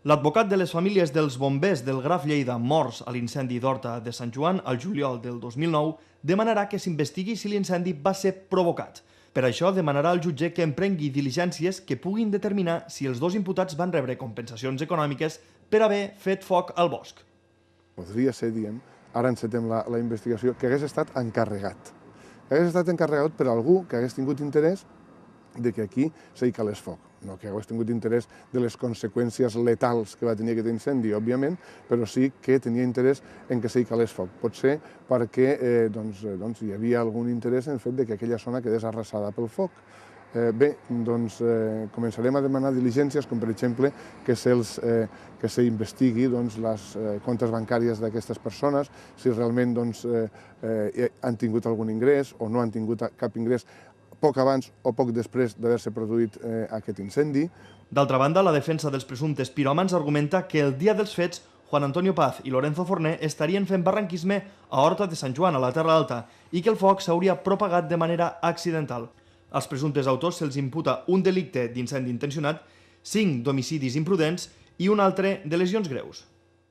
L'advocat de les famílies dels bombers del Graf Lleida morts a l'incendi d'Horta de Sant Joan al juliol del 2009 demanarà que s'investigui si l'incendi va ser provocat. Per això demanarà al jutge que emprengui diligències que puguin determinar si els dos imputats van rebre compensacions econòmiques per haver fet foc al bosc. Podria ser, diem, ara encetem la investigació, que hagués estat encarregat. Que hagués estat encarregat per algú que hagués tingut interès de que aquí s'hi calés foc. No que hagués tingut interès de les conseqüències letals que va tenir aquest incendi, òbviament, però sí que tenia interès en que s'hi calés foc. Potser perquè hi havia algun interès en el fet de que aquella zona quedés arrasada pel foc. Començarem a demanar diligències, com per exemple que s'investigui les comptes bancàries d'aquestes persones, si realment han tingut algun ingrés o no han tingut cap ingrés poc abans o poc després d'haver-se produït aquest incendi. D'altra banda, la defensa dels presumptes piròmans argumenta que el dia dels fets Juan Antonio Paz i Lorenzo Forné estarien fent barranquisme a Horta de Sant Joan, a la Terra Alta, i que el foc s'hauria propagat de manera accidental. Als presumptes autors se'ls imputa un delicte d'incendi intencionat, 5 d'homicidis imprudents i un altre de lesions greus.